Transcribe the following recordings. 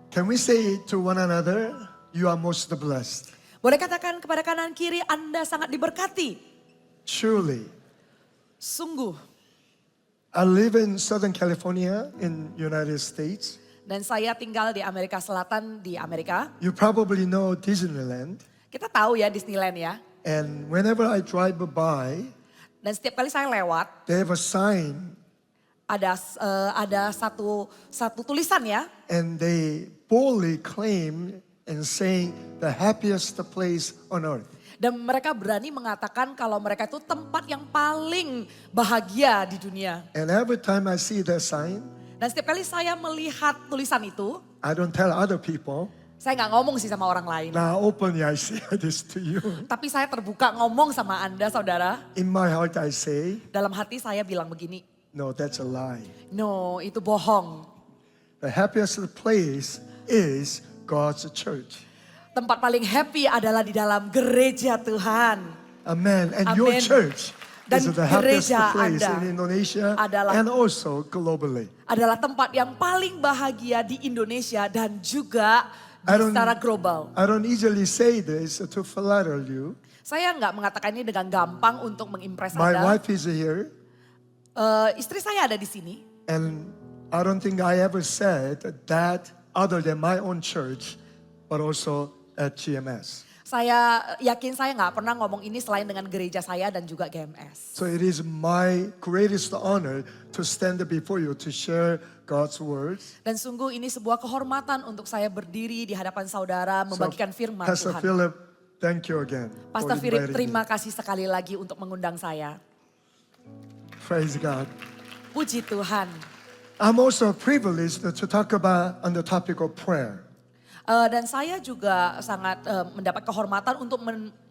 Can we say to one another, you are most blessed? Boleh katakan kepada kanan kiri, Anda sangat diberkati. Truly. Sungguh. I live in Southern California in United States. Dan saya tinggal di Amerika Selatan di Amerika. You probably know Disneyland. Kita tahu ya Disneyland ya. And whenever I drive by, Dan setiap kali saya lewat, they have a sign ada satu tulisan ya. and they boldly claim and saying the happiest place on earth. Dan mereka berani mengatakan kalau mereka itu tempat yang paling bahagia di dunia. And every time I see that sign, Dan setiap kali saya melihat tulisan itu, I don't tell other people. saya nggak ngomong sih sama orang lain. Now openly I say this to you. Tapi saya terbuka ngomong sama Anda saudara. In my heart I say, Dalam hati saya bilang begini, no, that's a lie. no itu bohong. The happiest place is God's church. Tempat paling happy adalah di dalam gereja Tuhan. Amen. And your Amen. church Dan is the happiest gereja place Anda in Indonesia adalah- and also globally. Adalah tempat yang paling bahagia di Indonesia dan juga secara global. I don't easily say this to flatter you. Saya nggak mengatakan ini dengan gampang untuk mengimpress My Anda. wife is here Istri saya ada di sini. and I don't think I ever said that other than my own church, but also at GMS. Saya yakin saya nggak pernah ngomong ini selain dengan gereja saya dan juga GMS. So it is my greatest honor to stand before you to share God's words. Dan sungguh ini sebuah kehormatan untuk saya berdiri di hadapan saudara membagikan firman Pastor Tuhan. Philip, thank you again. Pastor for Philip, inviting terima me. kasih sekali lagi untuk mengundang saya. Praise God. Puji Tuhan. I'm also privileged to talk about on the topic of prayer. Dan saya juga sangat mendapat kehormatan untuk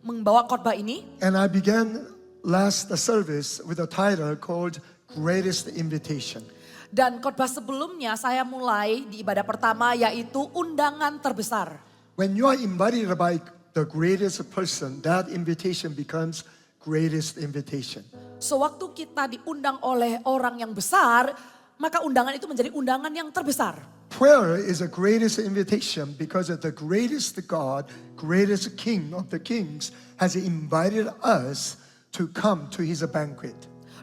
membawa khotbah ini. And I began last service with a title called Greatest Invitation. Dan khotbah sebelumnya saya mulai di ibadah pertama yaitu undangan terbesar. When you are invited by the greatest person, that invitation becomes greatest invitation. Sewaktu kita diundang oleh orang yang besar, maka undangan itu menjadi undangan yang terbesar. Prayer is the greatest invitation because of the greatest God, greatest King of the kings has invited us to come to his banquet.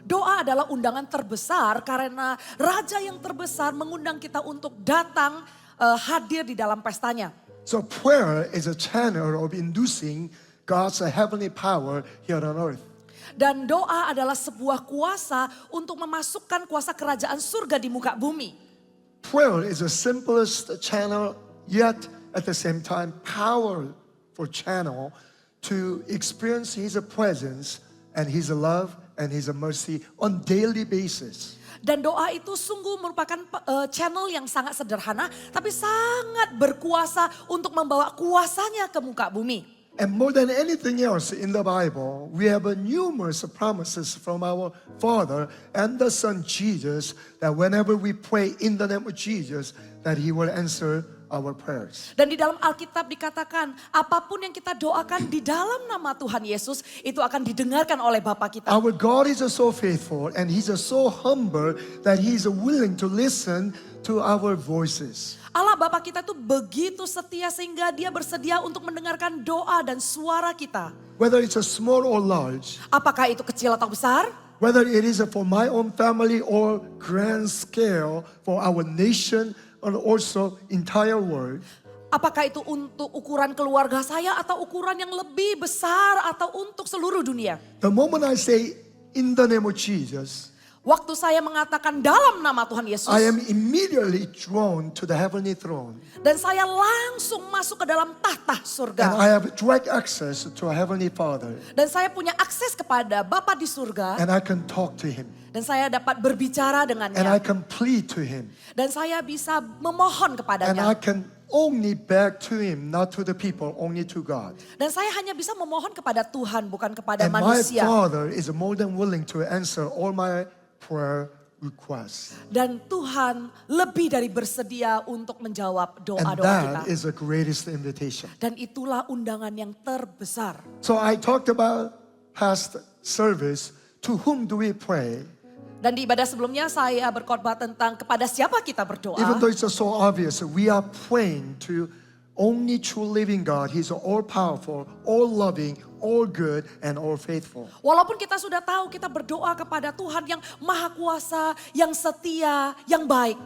Doa adalah undangan terbesar karena raja yang terbesar mengundang kita untuk datang hadir di dalam pestanya. So prayer is a channel of inducing God's heavenly power here on earth. Dan doa adalah sebuah kuasa untuk memasukkan kuasa kerajaan surga di muka bumi. Prayer is the simplest channel, yet at the same time powerful channel to experience his presence and his love and his mercy on daily basis. Dan doa itu sungguh merupakan channel yang sangat sederhana tapi sangat berkuasa untuk membawa kuasanya ke muka bumi. And more than anything else in the Bible, we have numerous promises from our Father and the Son Jesus that whenever we pray in the name of Jesus, that He will answer our prayers. Dan di dalam Alkitab dikatakan apapun yang kita doakan di dalam nama Tuhan Yesus itu akan didengarkan oleh Bapa kita. Our God is so faithful and He's so humble that He is willing to listen to our voices. Allah Bapa kita tuh begitu setia sehingga Dia bersedia untuk mendengarkan doa dan suara kita. Whether it's a small or large, Apakah itu kecil atau besar? whether it is for my own family or grand scale for our nation and also entire world. Apakah itu untuk ukuran keluarga saya atau ukuran yang lebih besar atau untuk seluruh dunia? The moment I say in the name of Jesus, Waktu saya mengatakan dalam nama Tuhan Yesus. I am immediately drawn to the heavenly throne. Dan saya langsung masuk ke dalam tahta And surga. I have direct access to a heavenly Father. Dan saya punya akses kepada Bapa di surga. And I can talk to Him. Dan saya dapat berbicara And I dengannya. can plead to Him. Dan saya bisa memohon And I kepadanya. can only beg to Him, not to the people, only to God. Dan saya hanya bisa memohon kepada Tuhan, bukan kepada And my manusia. Father is more than willing to answer all my prayer requests. Dan Tuhan lebih dari bersedia untuk menjawab And doa-doa kita. that is the greatest invitation. Dan itulah undangan yang terbesar. So I talked about past service. To whom do we pray? Dan di ibadah sebelumnya saya berkhotbah tentang kepada siapa kita berdoa. Even though it's so obvious, we are praying to only true living God. He's all powerful, all loving, all good, and all faithful. Walaupun kita sudah tahu kita berdoa kepada Tuhan yang maha kuasa, yang setia, yang baik.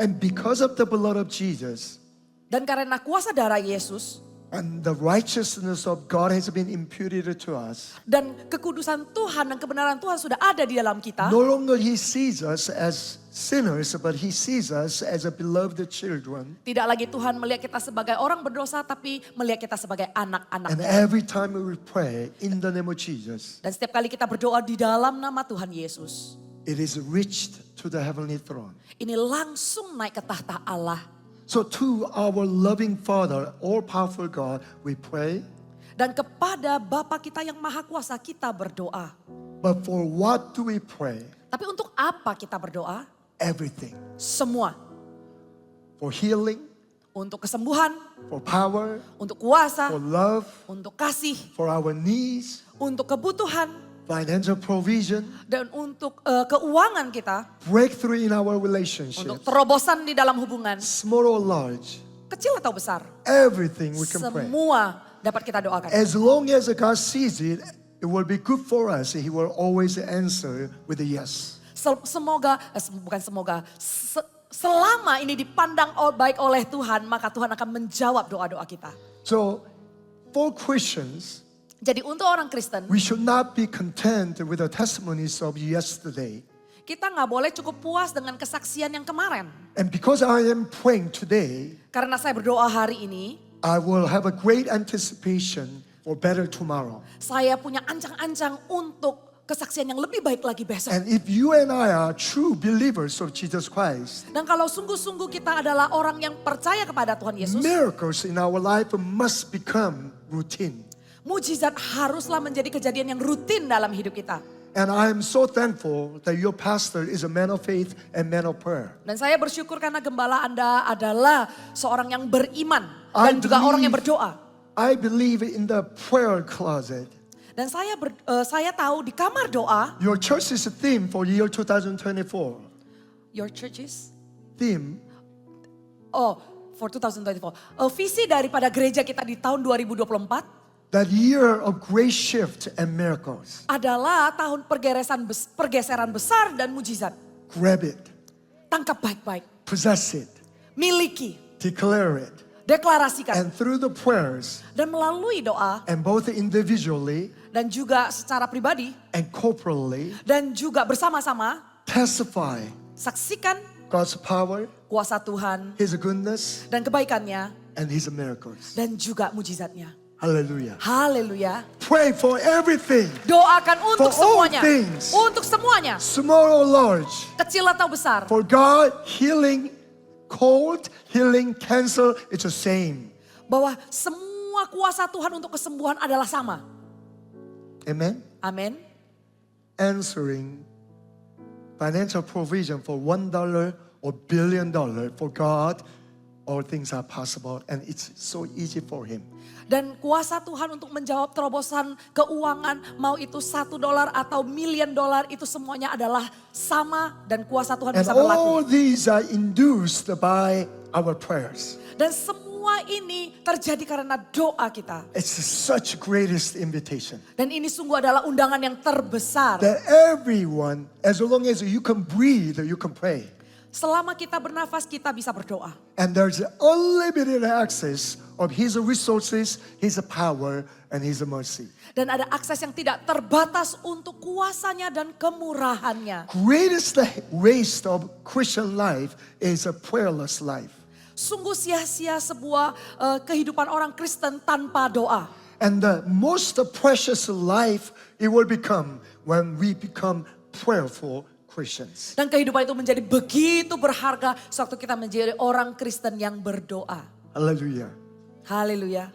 And because of the blood of Jesus Dan karena kuasa darah Yesus and the righteousness of God has been imputed to us, dan kekudusan Tuhan dan kebenaran Tuhan sudah ada di dalam kita. no longer He sees us as sinners, but He sees us as a beloved children. Tidak lagi Tuhan melihat kita sebagai orang berdosa, tapi melihat kita sebagai And anak-anaknya. every time we pray in the name of Jesus, Dan setiap kali kita berdoa di dalam nama Tuhan Yesus, it is reached to the heavenly throne. ini langsung naik ke tahta Allah. So to our loving Father, all powerful God, we pray. Dan kepada Bapa kita yang maha kuasa kita berdoa. But for what do we pray? Tapi untuk apa kita berdoa? Everything. Semua. For healing, Untuk kesembuhan, for power, untuk kuasa, for love, untuk kasih, for our needs, untuk kebutuhan, financial provision, dan untuk keuangan kita. breakthrough in our Untuk relationships, terobosan di dalam hubungan, small or large, kecil atau besar. everything we can pray. Semua dapat kita doakan. As long as God sees it, it will be good for us. He will always answer with a yes. Selama ini dipandang baik oleh Tuhan, maka Tuhan akan menjawab doa-doa kita. So for Christians, Jadi untuk orang Kristen, we should not be content with the testimonies of yesterday. kita nggak boleh cukup puas dengan kesaksian yang kemarin. And because I am praying today, Karena saya berdoa hari ini, I will have a great anticipation for better tomorrow. saya punya ancang-ancang untuk kesaksian yang lebih baik lagi besok. And if you and I are true believers of Jesus Christ, Dan kalau sungguh-sungguh kita adalah orang yang percaya kepada Tuhan Yesus, miracles in our life must become routine. mujizat haruslah menjadi kejadian yang rutin dalam hidup kita. And I am so thankful that your pastor is a man of faith and man of prayer. Dan saya bersyukur karena gembala Anda adalah seorang yang beriman I dan juga orang yang believe- berdoa. I believe in the prayer closet. Dan saya tahu di kamar doa, Your church's theme for year 2024. your churches, Theme, for 2024. Visi daripada gereja kita di tahun 2024 that year of great shift and miracles. adalah tahun pergeseran besar dan mujizat. Grab it, Tangkap baik-baik, possess it, miliki, declare it. deklarasikan. And through the prayers, Dan melalui doa and both individually dan juga secara pribadi and corporately, dan juga bersama-sama testify saksikan God's power, kuasa Tuhan His goodness, dan kebaikannya and His miracles. dan juga mujizatnya. Hallelujah. Haleluya. Pray for everything, Doakan untuk For all semuanya. things. Untuk semuanya. small or large. Kecil atau besar. For God, healing cold, healing cancer, it's the same. Bahwa semua kuasa Tuhan untuk kesembuhan adalah sama. Amen. Amin. Answering financial provision for $1 or $1 billion for God, all things are possible and it's so easy for Him. Dan kuasa Tuhan untuk menjawab terobosan keuangan, mau itu $1 atau $1 million, itu semuanya adalah sama dan kuasa Tuhan And bisa berlaku. all these are induced by our prayers. Dan semua ini terjadi karena doa kita. It's such greatest invitation Dan ini sungguh adalah undangan yang terbesar. that everyone, as long as you can breathe, you can pray. Selama kita bernafas, kita bisa berdoa. And there's unlimited access of His resources, His power, and His mercy. Dan ada akses yang tidak terbatas untuk kuasanya dan kemurahannya. Greatest waste of Christian life is a prayerless life. Sungguh sia-sia sebuah kehidupan orang Kristen tanpa doa. And the most precious life it will become when we become prayerful Christians. Dan kehidupan itu menjadi begitu berharga sewaktu kita menjadi orang Kristen yang berdoa. Hallelujah. Haleluya.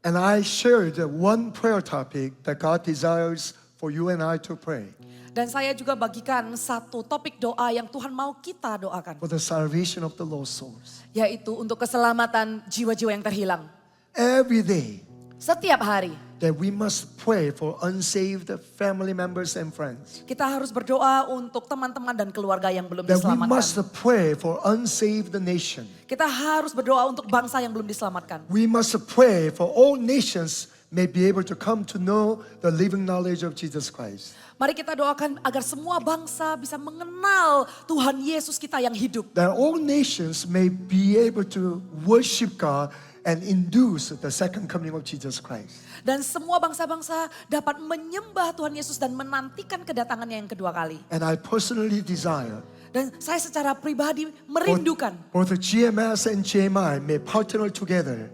And I shared one prayer topic that God desires for you and I to pray Dan saya juga bagikan satu topik doa yang Tuhan mau kita doakan. for the salvation of the lost souls. Yaitu untuk keselamatan jiwa-jiwa yang terhilang. Every day, Setiap hari that we must pray for unsaved family members and friends. kita harus berdoa untuk teman-teman dan keluarga yang belum That we must diselamatkan. pray for unsaved nation. Kita harus berdoa untuk bangsa yang belum diselamatkan. We must pray for all nations may be able to come to know the living knowledge of Jesus Christ. Mari kita doakan agar semua bangsa bisa mengenal Tuhan Yesus kita yang hidup. That all nations may be able to worship God and induce the second coming of Jesus Christ. Dan semua bangsa-bangsa dapat menyembah Tuhan Yesus dan menantikan kedatangannya yang kedua kali. And I personally desire Dan saya secara pribadi merindukan both the GMS and GMI may partner together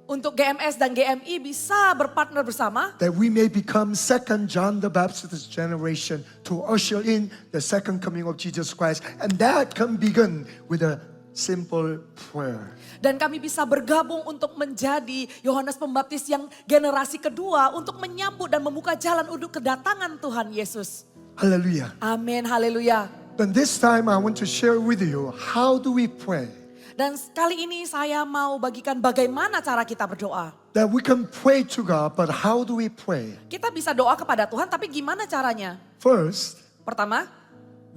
untuk GMS dan GMI bisa berpartner bersama. that we may become second John the Baptist generation to usher in the second coming of Jesus Christ. And that can begin with a simple prayer. Dan kami bisa bergabung untuk menjadi Yohanes Pembaptis yang generasi kedua untuk menyambut dan membuka jalan untuk kedatangan Tuhan Yesus. Hallelujah. Amin, haleluya. But this time I want to share with you, how do we pray? Dan kali ini saya mau bagikan bagaimana cara kita berdoa. That we can pray to God, but how do we pray? Kita bisa doa kepada Tuhan, tapi gimana caranya? First, Pertama,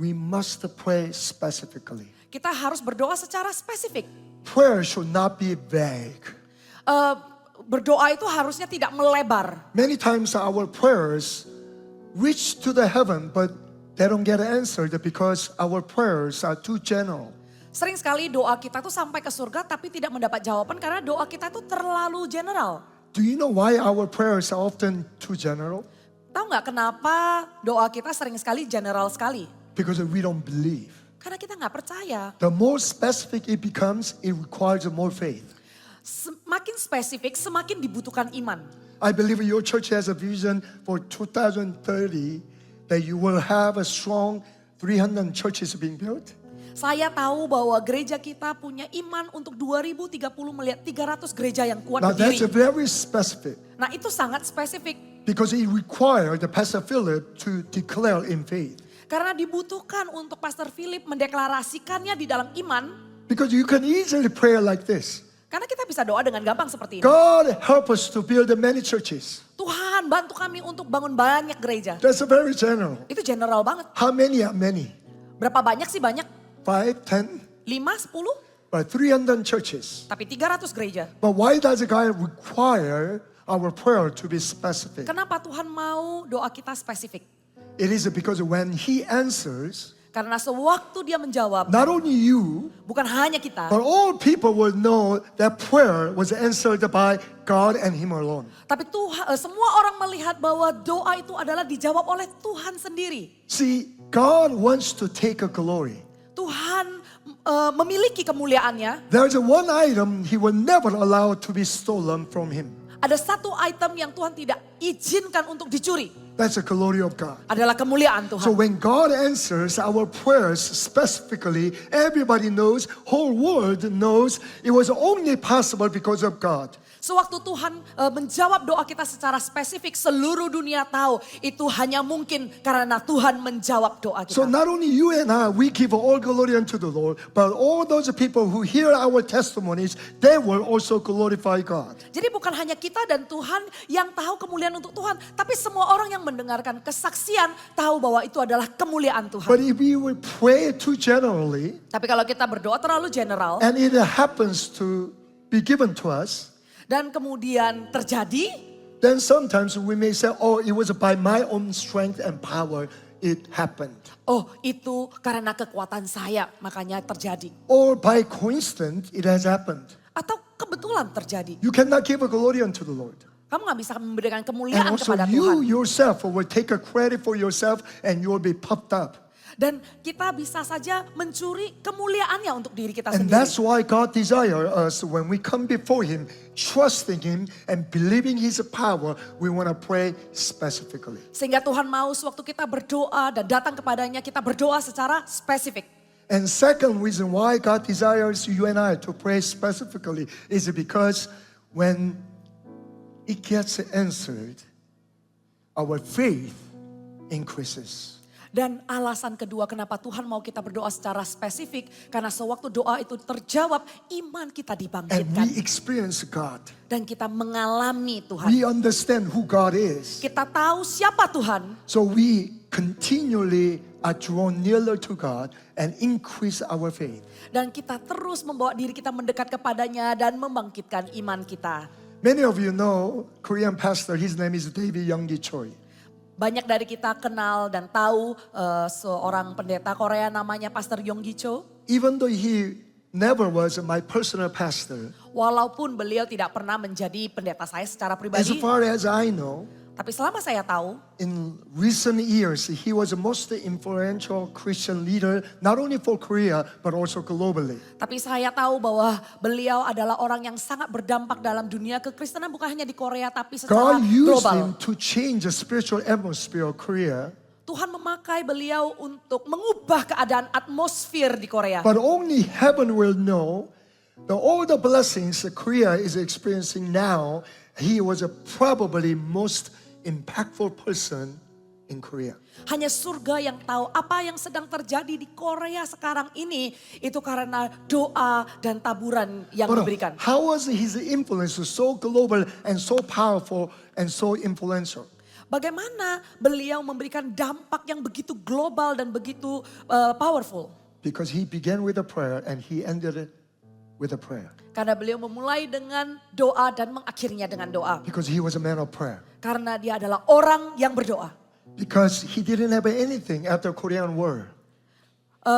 we must pray specifically. kita harus berdoa secara spesifik. Prayer should not be vague. Berdoa itu harusnya tidak melebar. Many times our prayers reach to the heaven, but they don't get answered because our prayers are too general. Sering sekali doa kita tuh sampai ke surga tapi tidak mendapat jawaban karena doa kita tuh terlalu general. Do you know why our prayers are often too general? Tahu nggak kenapa doa kita sering sekali general sekali? Because we don't believe. Karena kita nggak percaya. The more specific it becomes, it requires more faith. Semakin spesifik, semakin dibutuhkan iman. I believe your church has a vision for 2030 that you will have a strong 300 churches being built. Saya tahu bahwa gereja kita punya iman untuk 2030 melihat 300 gereja yang kuat Now that's berdiri. very specific Nah itu sangat spesifik. because it requires the Pastor Philip to declare in faith. Karena dibutuhkan untuk Pastor Philip mendeklarasikannya di dalam iman. Because you can easily pray like this. Karena kita bisa doa dengan gampang seperti ini. God help us to build many churches. Tuhan bantu kami untuk bangun banyak gereja. That's a very general. Itu general banget. How many are many? Berapa banyak sih banyak? 5, 10, 5, 10? but 300 churches. Tapi 300 gereja. But why does God require our prayer to be specific? Kenapa Tuhan mau doa kita spesifik? It is because when He answers, Karena sewaktu dia menjawab, not only you, bukan hanya kita, but all people will know that prayer was answered by God and Him alone. tapi semua orang melihat bahwa doa itu adalah dijawab oleh Tuhan sendiri. See, God wants to take a glory. Tuhan memiliki kemuliaannya. There's a one item He will never allow to be stolen from Him. Ada satu item yang Tuhan tidak izinkan untuk dicuri. That's the glory of God. Adalah kemuliaan So Tuhan. when God answers our prayers specifically, everybody knows, whole world knows it was only possible because of God. Sewaktu Tuhan menjawab doa kita secara spesifik, seluruh dunia tahu itu hanya mungkin karena Tuhan menjawab doa So kita. not only you and I, we give all glory unto the Lord, but all those people who hear our testimonies, they will also glorify God. Jadi bukan hanya kita dan Tuhan yang tahu kemuliaan untuk Tuhan, tapi semua orang yang mendengarkan kesaksian tahu bahwa itu adalah kemuliaan Tuhan. But if we will pray too generally, Tapi kalau kita berdoa terlalu general and it happens to be given to us, dan kemudian terjadi, then sometimes we may say, oh, it was by my own strength and power it happened. oh itu karena kekuatan saya makanya terjadi. Or by coincidence, it has happened. Atau kebetulan terjadi. You cannot give a glory unto the Lord. Kamu gak bisa memberikan And kemuliaan also kepada you Tuhan. yourself will take a credit for yourself and you will be puffed up. Dan kita bisa saja mencuri kemuliaannya untuk diri kita And sendiri. that's why God desires us when we come before Him, trusting Him and believing His power, we want to pray specifically. Sehingga Tuhan mau sewaktu kita berdoa dan datang kepadanya, kita berdoa secara spesifik. And second reason why God desires you and I to pray specifically is because when it gets answered, our faith increases. Dan alasan kedua kenapa Tuhan mau kita berdoa secara spesifik. Karena sewaktu doa itu terjawab, iman kita And dibangkitkan. we experience God. Dan kita mengalami Tuhan. We understand who God is. Kita tahu siapa Tuhan. So we continually are drawn nearer to God and increase our faith. Dan kita terus membawa diri kita mendekat kepadanya dan membangkitkan iman kita. Many of you know Korean pastor, his name is David Youngi Choi. Banyak dari kita kenal dan tahu seorang pendeta Korea namanya Pastor Yonggi Cho. Even though he never was my personal pastor, Walaupun beliau tidak pernah menjadi pendeta saya secara as pribadi. far as I know, Tapi selama saya tahu, in recent years, he was the most influential Christian leader, not only for Korea, but also globally. tapi saya tahu bahwa beliau adalah orang yang sangat berdampak dalam dunia kekristenan bukan hanya di Korea tapi secara God used global. him to change the spiritual atmosphere of Korea, Tuhan memakai beliau untuk mengubah keadaan atmosfer di Korea. but only heaven will know all the blessings that Korea is experiencing now. He was probably most impactful person in Korea. Hanya surga yang tahu apa yang sedang terjadi di Korea sekarang ini. Itu karena doa dan taburan yang But diberikan. how was his influence so global and so powerful and so influential? Bagaimana beliau memberikan dampak yang begitu global dan begitu powerful. Because he began with a prayer and he ended it with a prayer. Karena beliau memulai dengan doa dan mengakhirinya dengan doa. Because he was a man of prayer. Karena dia adalah orang yang berdoa. Because he didn't have anything after Korean War.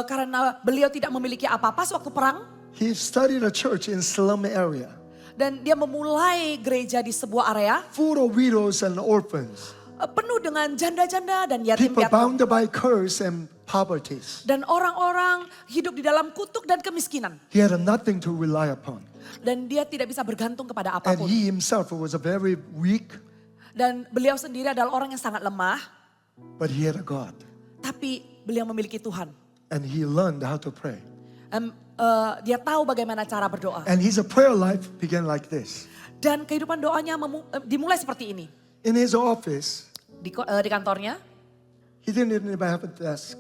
Karena beliau tidak memiliki apa-apa sewaktu perang. He studied a church in slum area, Dan dia memulai gereja di sebuah area full of widows and orphans, penuh dengan janda-janda dan people yatim-piatu. bound by curse and poverties. Dan orang-orang hidup di dalam kutuk dan kemiskinan. He had nothing to rely upon. Dan dia tidak bisa bergantung kepada And apapun. he himself was a very weak, Dan beliau sendiri adalah orang yang sangat lemah. but he had a God. Tapi beliau memiliki Tuhan. And he learned how to pray. Dia tahu bagaimana cara berdoa. And his prayer life began like this. Dan kehidupan doanya dimulai seperti ini. In his office, Di kantornya, he didn't even have a desk.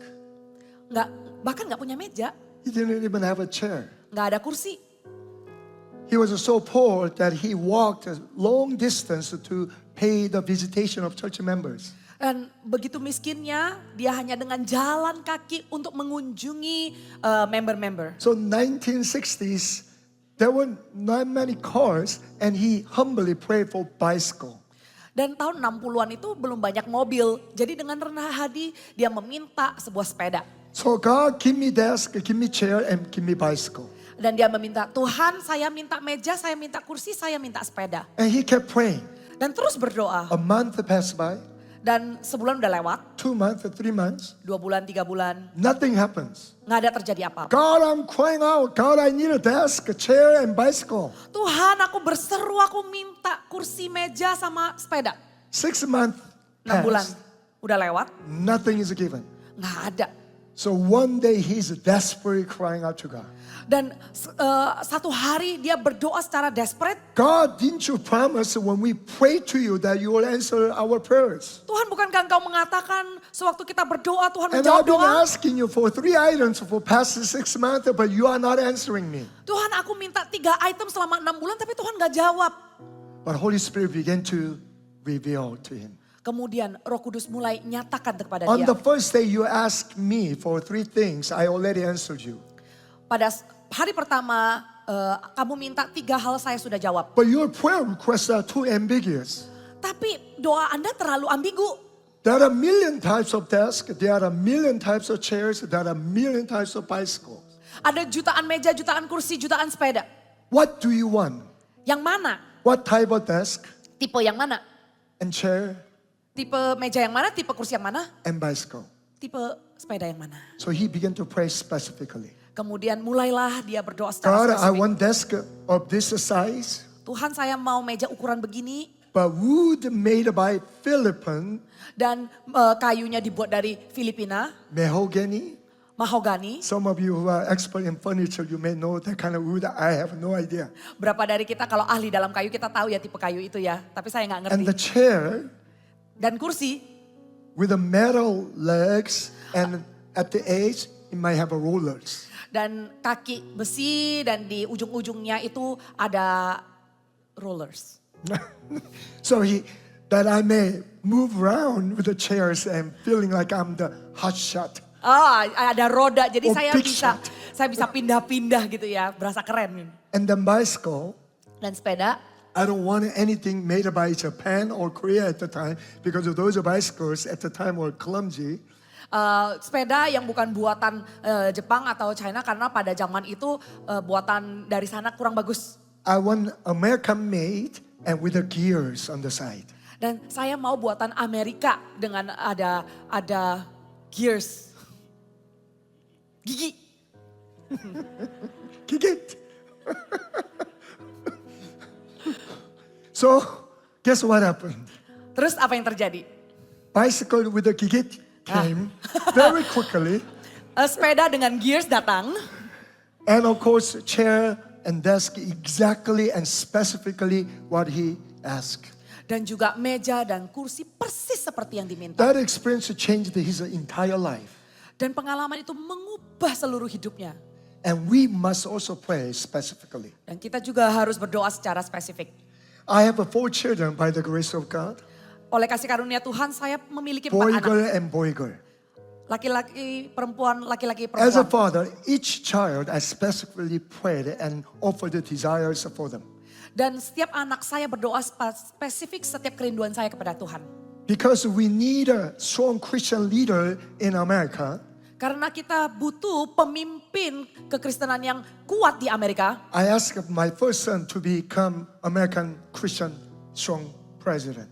bahkan nggak punya meja, He didn't even have a chair. nggak ada kursi. He was so poor that he walked a long distance to pay the visitation of church members. Dan begitu miskinnya, dia hanya dengan jalan kaki untuk mengunjungi member-member. So 1960s, there were not many cars, and he humbly prayed for bicycle. Dan tahun 60-an itu belum banyak mobil. Jadi dengan rendah hati dia meminta sebuah sepeda. So God, give me desk, give me chair, and give me bicycle. Dan dia meminta, Tuhan saya minta meja, saya minta kursi, saya minta sepeda. And he kept praying. Dan terus berdoa. A month passed by, Dan sebulan udah lewat, 2 months, 3 months, 2 bulan, 3 bulan. nothing happens. Nggak ada terjadi apa-apa. God, I'm crying out. God, I need a desk, a chair, and bicycle. Tuhan aku berseru, aku minta kursi, meja sama sepeda. 6 months 6 bulan passed, udah lewat, nothing is given. nggak ada. So one day he's desperately crying out to God. Dan satu hari dia berdoa secara desperate. God, didn't you promise when we pray to you that you will answer our prayers? Tuhan, bukankah engkau mengatakan sewaktu kita berdoa Tuhan And menjawab I've been doa? asking you for 3 items for past 6 months, but you are not answering me. Tuhan, aku minta 3 item selama 6 bulan tapi Tuhan gak jawab. But Holy Spirit began to reveal to him. Kemudian Roh Kudus mulai nyatakan kepada On dia. the first day you asked me for 3 things, I already answered you. Pada hari pertama kamu minta 3 hal saya sudah jawab. But your prayer requests are too ambiguous. Tapi doa Anda terlalu ambigu. There are a million types of desks, there are a million types of chairs, there are a million types of bicycles. Ada jutaan meja, jutaan kursi, jutaan sepeda. What do you want? Yang mana? What type of desk Tipe yang mana? and chair Tipe meja yang mana? Tipe kursi yang mana? and bicycle? Tipe sepeda yang mana? So he began to pray specifically. Kemudian mulailah dia berdoa secara God, I spesifik. want desk of this size, Tuhan, saya mau meja ukuran begini but wood made by Philippine, dan kayunya dibuat dari Filipina, mahogany. mahogani. Some of you who are expert in furniture, you may know that kind of wood. I have no idea. Berapa dari kita kalau ahli dalam kayu kita tahu ya tipe kayu itu ya, tapi saya nggak And the ngerti. chair Dan kursi with the metal legs And at the edge, it might have a rollers. Dan kaki besi dan di ujung-ujungnya itu ada rollers. So that I may move around with the chairs and feeling like I'm the hot shot. Ada roda, jadi Oh, saya big bisa pindah-pindah gitu ya, berasa keren. And the bicycle, Dan sepeda, I don't want anything made by Japan or Korea at the time because those bicycles at the time were clumsy. sepeda yang bukan buatan Jepang atau China karena pada zaman itu buatan dari sana kurang bagus. I want American made and with the gears on the side. Dan saya mau buatan Amerika dengan ada gears. Gigi. Gigit. So, guess what happened? Terus apa yang terjadi? Bicycle with the gigit came very quickly. Sepeda dengan gears datang. And of course, chair and desk exactly and specifically what he asked. Dan juga meja dan kursi persis seperti yang diminta. That experience changed his entire life. Dan pengalaman itu mengubah seluruh hidupnya. And we must also pray specifically. Dan kita juga harus berdoa secara spesifik. I have 4 children by the grace of God. Oleh kasih karunia Tuhan saya memiliki 4 Boy, anak. girl, and boy, girl. Laki-laki, perempuan, laki-laki, As a perempuan. father, each child I specifically prayed and offered the desires for them. Dan setiap anak saya berdoa spesifik setiap kerinduan saya kepada Tuhan. Because we need a strong Christian leader in America, Karena kita butuh pemimpin kekristenan yang kuat di Amerika. I asked my first son to become American Christian strong president.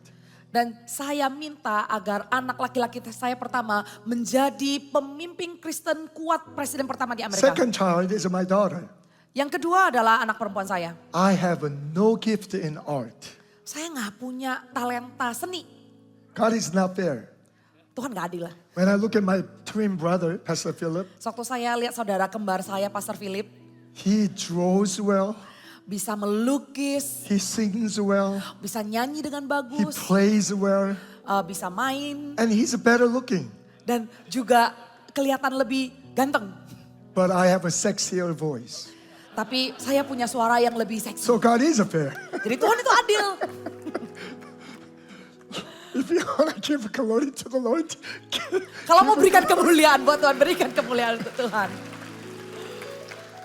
Dan saya minta agar anak laki-laki saya pertama menjadi pemimpin Kristen kuat presiden pertama di Amerika. Second child is my daughter. Yang kedua adalah anak perempuan saya. I have no gift in art. Saya nggak punya talenta seni. God is not fair. Tuhan gak adil lah. When I look at my twin brother, Pastor Philip, Waktu saya lihat saudara kembar saya, Pastor Philip, he draws well, bisa melukis, he sings well, bisa nyanyi dengan he bagus, plays well, bisa main, and he's better looking. dan juga kelihatan lebih ganteng. But I have a sexier voice. Tapi saya punya suara yang lebih seksi. So God is fair. Jadi Tuhan itu adil. If you want to give glory to the Lord, Kalau mau berikan kemuliaan buat Tuhan, berikan kemuliaan untuk Tuhan.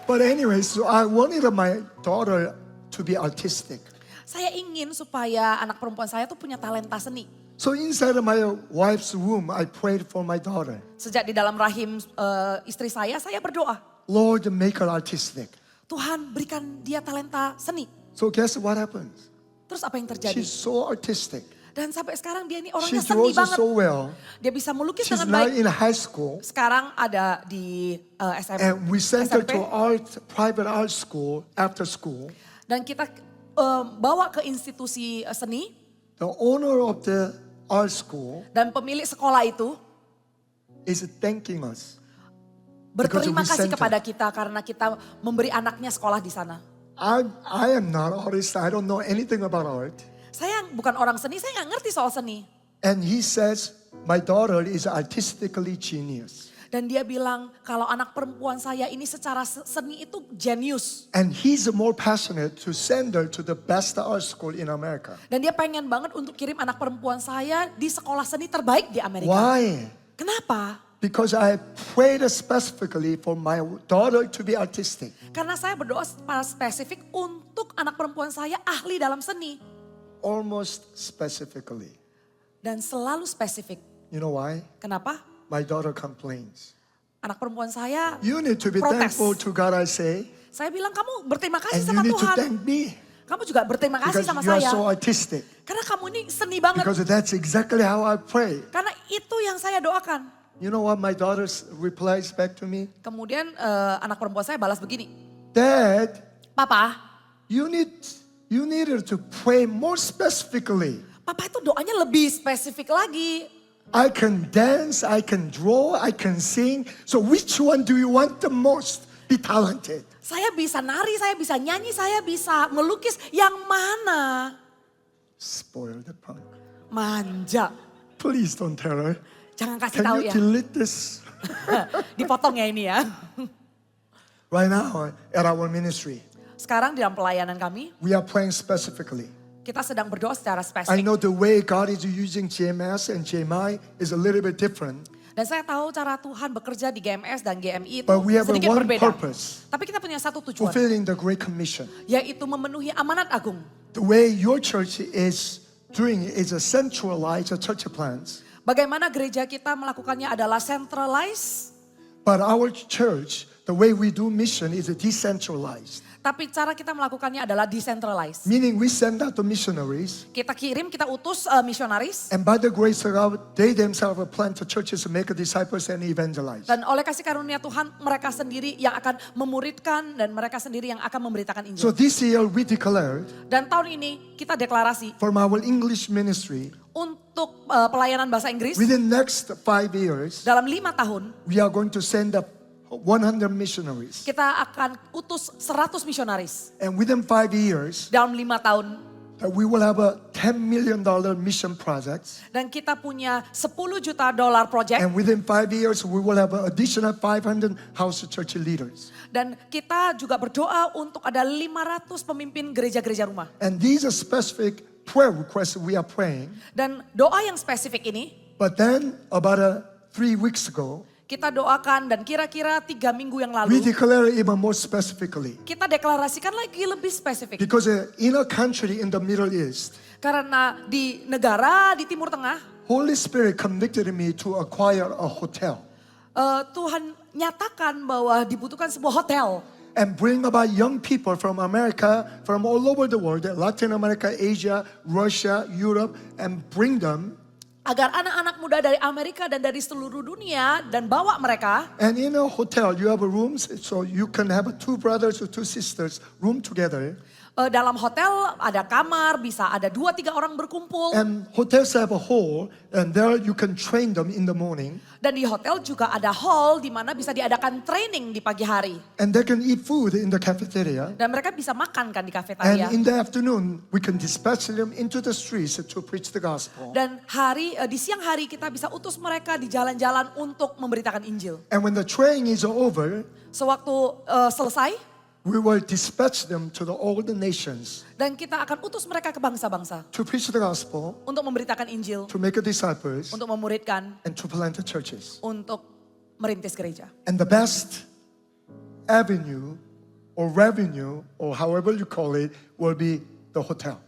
but anyway, so I wanted my daughter to be artistic. Saya ingin supaya anak perempuan saya tuh punya talenta seni. So inside of my wife's womb, I prayed for my daughter. Sejak di dalam rahim istri saya berdoa. Lord, make her artistic. Tuhan berikan dia talenta seni. So guess what happens? Terus apa yang terjadi? She's so artistic. Dan sampai sekarang dia ini She orangnya seni draws banget. so well. Dia bisa melukis She's dengan now baik. in high school. Sekarang ada di And we sent her SMP. to private art school after school. Dan kita bawa ke institusi seni. The owner of the art school Dan pemilik sekolah itu is thanking us. berterima we kasih sent kepada kita karena kita memberi anaknya sekolah di sana. I am not an artist. I don't know anything about art. Saya bukan orang seni, saya nggak ngerti soal seni. And he says, my daughter is artistically genius. Dan dia bilang kalau anak perempuan saya ini secara seni itu jenius. And he's more passionate to send her to the best art school in America. Dan dia pengen banget untuk kirim anak perempuan saya di sekolah seni terbaik di Amerika. Why? Kenapa? Because I prayed specifically for my daughter to be artistic. Karena saya berdoa secara spesifik untuk anak perempuan saya ahli dalam seni. Almost specifically. Dan selalu spesifik. You know why? Kenapa? My daughter complains. Anak perempuan saya You need to be protes. thankful to God, I say. Saya bilang kamu berterima And kasih you sama need to Tuhan. thank me. Kamu juga berterima kasih Because sama you are saya. so artistic. Karena kamu ini seni banget. Because that's exactly how I pray. Karena itu yang saya doakan. You know what my daughter replies back to me? Kemudian anak perempuan saya balas begini. Dad, Papa, you need her to pray more specifically. Papa itu doanya lebih spesifik lagi. I can dance, I can draw, I can sing. So which one do you want the most? Be talented. Saya bisa nari, saya bisa nyanyi, saya bisa melukis. Yang mana? Spoil the punk. Manja. Please don't tell her. Jangan kasih Can tahu you ya. delete this? Dipotong ya ini ya. Right now at our ministry, Sekarang di dalam pelayanan kami, we are praying specifically. kita sedang berdoa secara I spesifik. know the way God is using GMS and GMI is a little bit different, Dan saya tahu cara Tuhan bekerja di GMS dan GMI itu but we have a sedikit one berbeda. purpose, Tapi kita punya satu tujuan, fulfilling the Great Commission. yaitu memenuhi amanat agung. The way your church is doing it is a centralized church plans, Bagaimana gereja kita melakukannya adalah centralized, but our church, the way we do mission is decentralized. tapi cara kita melakukannya adalah decentralized. Meaning we send out the missionaries, Kita kirim, kita utus misionaris, and by the grace of God, they themselves plant the churches, make disciples, and evangelize. dan oleh kasih karunia Tuhan mereka sendiri yang akan memuridkan dan mereka sendiri yang akan memberitakan So Injil. this year we declared Dan tahun ini kita deklarasi from our English ministry, untuk pelayanan bahasa Inggris within next 5 years, dalam 5 tahun we are going to send up 100 missionaries. kita akan utus 100 misionaris. And within 5 years, Dalam 5 tahun we will have a $10 million mission project. dan kita punya $10 juta project And within 5 years, we will have an additional 500 house church leaders. dan kita juga berdoa untuk ada 500 pemimpin gereja-gereja rumah. And these are specific prayer requests we are praying. Dan doa yang spesifik ini But then about 3 weeks ago, kita doakan dan kira-kira 3 minggu yang we lalu declare even more specifically. kita deklarasikan lagi lebih spesifik. Because in a country in the Middle East, Karena di negara di Timur Tengah, Holy Spirit convicted me to acquire a hotel Tuhan nyatakan bahwa dibutuhkan sebuah hotel. and bring about young people from America, from all over the world, Latin America, Asia, Russia, Europe, and bring them. Agar anak-anak muda dari Amerika dan dari seluruh dunia dan bawa mereka. And in a hotel, you have rooms, so you can have 2 brothers or 2 sisters room together. Dalam hotel ada kamar, bisa ada 2-3 orang berkumpul. And hotels have a hall, and there you can train them in the morning. Dan di hotel juga ada hall di mana bisa diadakan training di pagi hari. And they can eat food in the cafeteria. Dan mereka bisa makan kan di kafetaria. And in the afternoon, we can dispatch them into the streets to preach the gospel. Dan di siang hari kita bisa utus mereka di jalan-jalan untuk memberitakan Injil. And when the training is over, Sewaktu selesai, we will dispatch them to all the nations dan kita akan utus mereka ke bangsa-bangsa to preach the gospel, untuk memberitakan Injil, to make disciples, untuk memuridkan, and to plant the churches. untuk merintis gereja. And the best avenue or revenue, or however you call it, will be the hotel.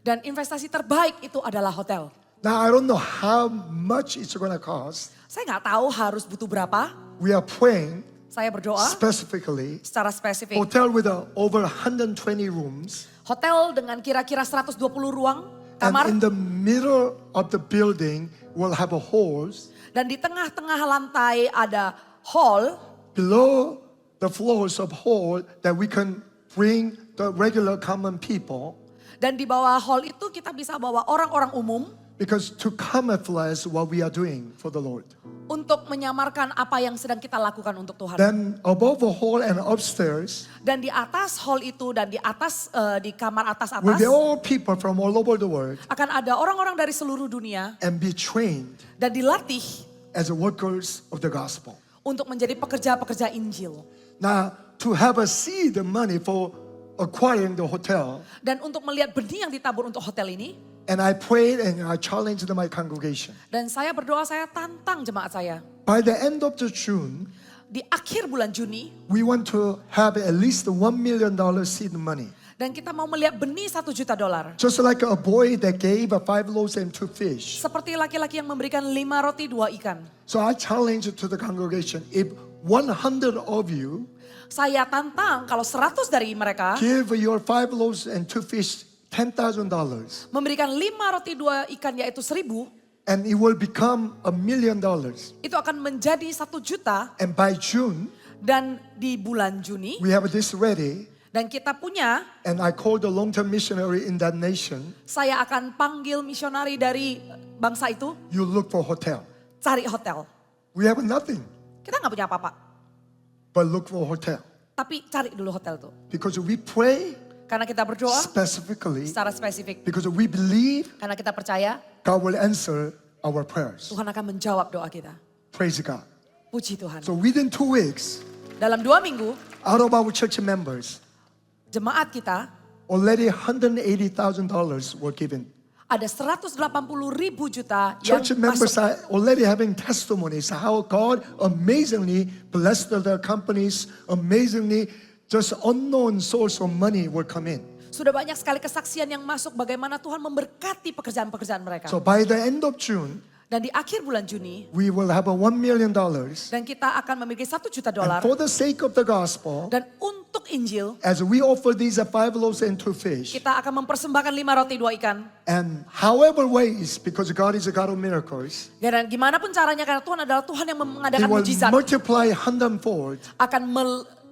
Dan investasi terbaik itu adalah hotel. Now, I don't know how much it's going to cost. Saya nggak tahu harus butuh berapa. We are praying Saya berdoa specifically, secara spesifik. hotel with over 120 rooms. Hotel dengan kira-kira 120 ruang And kamar. in the middle of the building, we'll have a halls. Dan di tengah-tengah lantai ada hall. Below the floors of hall that we can bring the regular common people. Dan di bawah hall itu kita bisa bawa orang-orang umum. Because to camouflage what we are doing for the Lord. Untuk menyamarkan apa yang sedang kita lakukan untuk Tuhan. Then above the hall and upstairs, Dan di atas hall itu dan di atas di kamar will be atas-atas all people from all over the world akan ada orang-orang dari seluruh dunia and be trained dan dilatih as workers of the gospel. untuk menjadi pekerja-pekerja Injil. Now, to have a seed money for acquiring the hotel, Dan untuk melihat benih yang ditabur untuk hotel ini. and I prayed and I challenged my congregation. Dan saya berdoa, saya tantang jemaat saya. By the end of the June, Di akhir bulan Juni, we want to have at least $1 million seed money. dan kita mau melihat benih $1 juta. Just like a boy that gave 5 loaves and 2 fish. Seperti laki-laki yang memberikan 5 roti 2 ikan. So I challenge to the congregation, if 100 of you Saya tantang kalau 100 dari mereka give your 5 loaves and 2 fish $10,000, memberikan 5 roti 2 ikan yaitu 1.000, and it will become $1 million. itu akan menjadi 1 juta. And by June, Dan di bulan Juni, we have this ready, dan kita punya, and I call the long-term missionary in that nation. saya akan panggil misionari dari bangsa itu, You look for hotel. cari hotel. We have nothing, Kita nggak punya apa-apa, but look for hotel. tapi cari dulu hotel itu. Because we pray Karena kita berdoa specifically, secara spesifik. because we believe Karena kita percaya God will answer our prayers. Tuhan akan menjawab doa kita. Praise God. Puji Tuhan. So within 2 weeks, Dalam 2 minggu, out of our church members, jemaat kita already $180,000 were given. ada 180.000 juta yang Church members masuk. are already having testimonies how God amazingly blessed their companies, amazingly just unknown source of money will come in. Sudah banyak sekali kesaksian yang masuk bagaimana Tuhan memberkati pekerjaan-pekerjaan mereka. So by the end of June, Dan di akhir bulan Juni, we will have a $1 million. dan kita akan memiliki $1 juta. And for the sake of the gospel, Dan untuk Injil, as we offer these 5 loaves and 2 fish, kita akan mempersembahkan 5 roti 2 ikan. and however ways, because God is a God of miracles, Dan gimana pun caranya karena Tuhan adalah Tuhan yang He mengadakan will mujizat. multiply 100-fold, Akan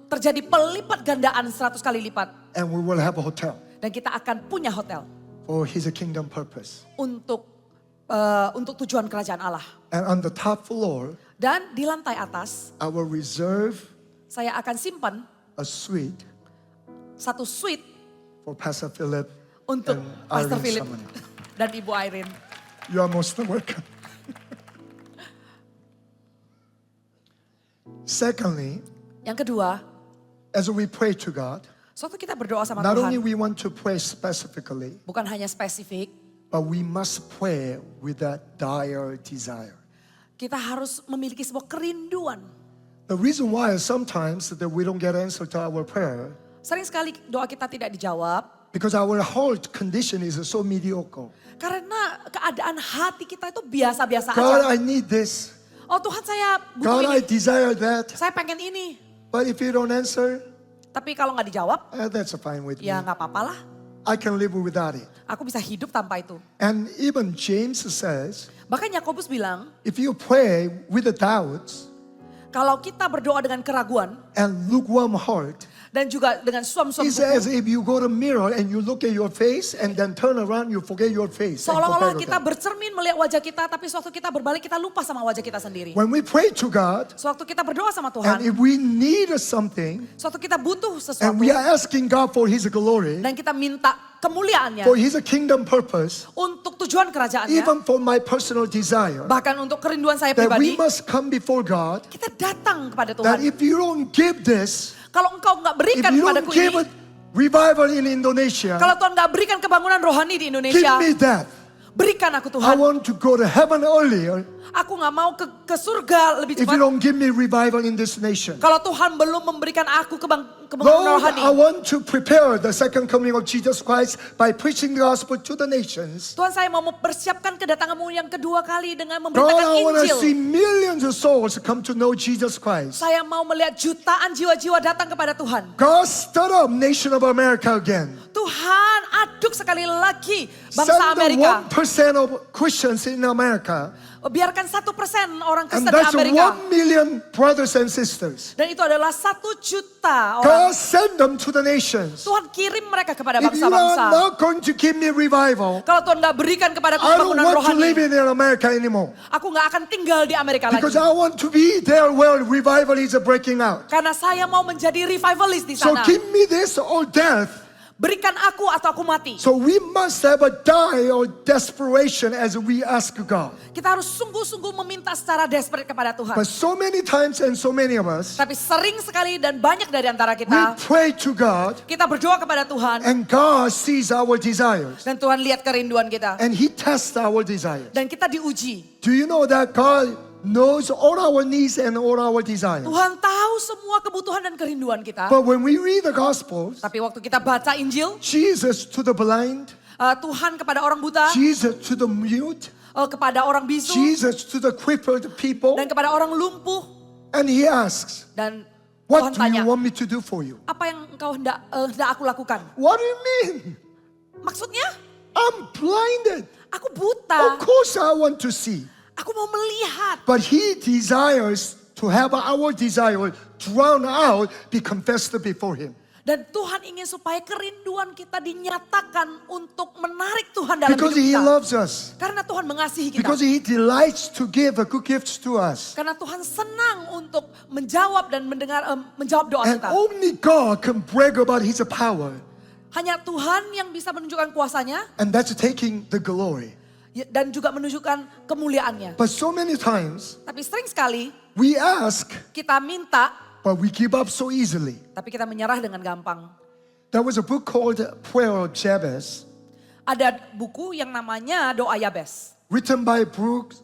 terjadi pelipat gandaan 100 kali lipat. and we will have a hotel Dan kita akan punya hotel for His kingdom purpose. untuk tujuan kerajaan Allah. And on the top floor, Dan di lantai atas, I will reserve saya akan simpan a suite satu suite for Pastor Philip untuk and Pastor Irene Philip Samani. dan Ibu Irene. You are most welcome. Secondly, Yang kedua, as we pray to God, suatu kita berdoa sama not only Tuhan, we want to pray specifically, bukan hanya spesifik, but we must pray with that dire desire. kita harus memiliki sebuah kerinduan. The reason why is sometimes that we don't get answer to our prayer Sering sekali doa kita tidak dijawab because our heart condition is so mediocre. karena keadaan hati kita itu biasa-biasa God, aja. I need this. Oh Tuhan, saya butuh God, I ini, desire that. saya pengen ini. But if you don't answer, Tapi kalau nggak dijawab, that's fine with me. ya nggak apa-apa lah. I can live without it. Aku bisa hidup tanpa itu. And even James says, Bahkan Yakobus bilang, if you pray with the doubts kalau kita berdoa dengan keraguan and lukewarm heart, dan juga dengan suam-suam it's as kuku, if you go to a mirror and you look at your face and then turn around, you forget your face. and seolah-olah compare to kita God. bercermin melihat wajah kita, tapi suatu kita berbalik kita lupa sama wajah kita sendiri. When we pray to God, Suatu kita berdoa sama and Tuhan, if we need something, suatu kita butuh and sesuatu, we are asking God for His glory, dan kita minta kemuliaannya for His kingdom purpose, untuk tujuan kerajaannya, even for my personal desire, bahkan untuk kerinduan saya that we pribadi, must come before God, kita datang kepada that Tuhan. if you don't give this, Kalau engkau nggak if berikan you don't kepadaku give ini, a revival in Indonesia, kalau Tuhan nggak berikan kebangunan rohani di give Indonesia, me that. berikan aku I Tuhan. want to go to heaven earlier. Aku nggak mau ke surga lebih If you cepat. don't give me revival in this nation, Kalau Tuhan belum memberikan aku kebangunan Lord, rohani. I want to prepare the second coming of Jesus Christ by preaching the gospel to the nations. Tuhan, saya mau mempersiapkan kedatanganmu yang kedua kali dengan God, memberitakan I want to see Injil. millions of souls come to know Jesus Christ. Saya mau melihat jutaan jiwa-jiwa datang kepada Tuhan. God, stir up nation of America again. Tuhan, aduk sekali lagi bangsa Send the Amerika. 1% of Christians in America. Biarkan 1% orang And Kristen di that's Amerika. 1 million brothers and sisters. Dan itu adalah 1 juta God, orang. send them to the nations. Tuhan kirim mereka kepada If you are bangsa-bangsa. not going to give me revival, Kalau Tuhan gak berikan kepada I don't kebangunan want to live rohani, in America anymore. aku gak akan tinggal di Amerika Because lagi. I want to be there where revival is breaking out. Karena saya mau menjadi revivalist di So sana. give me this or death. Berikan aku atau aku mati. So we must have a die or desperation as we ask God. Kita harus sungguh-sungguh meminta secara desperate kepada Tuhan. But so many times and so many of us, Tapi sering sekali dan banyak dari antara we kita, pray to God kita berdoa kepada Tuhan. and God sees our desires. Dan Tuhan lihat kerinduan kita. And He tests our desires. Dan kita diuji. Do you know that God knows all our needs and all our desires? Tuhan tahu semua kebutuhan dan kerinduan kita. But when we read the Gospels, Tapi waktu kita baca Injil, Jesus to the blind, Tuhan kepada orang buta, Jesus to the mute, kepada orang bisu, Jesus to the crippled people, dan kepada orang lumpuh. and He asks, Dan what Tuhan do you tanya, want me to do for you? apa yang engkau hendak aku lakukan? What do you mean? Maksudnya, I'm blinded. aku Of buta, course I want to see. aku mau melihat. But He desires to have our desire drown out, be confessed before Him. Dan Tuhan ingin supaya kerinduan kita dinyatakan untuk menarik Tuhan dalam Because hidup He kita. loves us. Karena Tuhan mengasihi kita. Because He delights to give good gifts to us. Karena Tuhan senang untuk menjawab dan menjawab doa And kita. only God can brag about His power. Hanya Tuhan yang bisa menunjukkan kuasanya, And that's taking the glory. dan juga menunjukkan kemuliaannya. But so many times Tapi sering sekali we ask, kita minta, but we give up so easily. tapi kita menyerah dengan gampang. There was a book called Prayer of Jabez, Ada buku yang namanya Doa Yabes. written by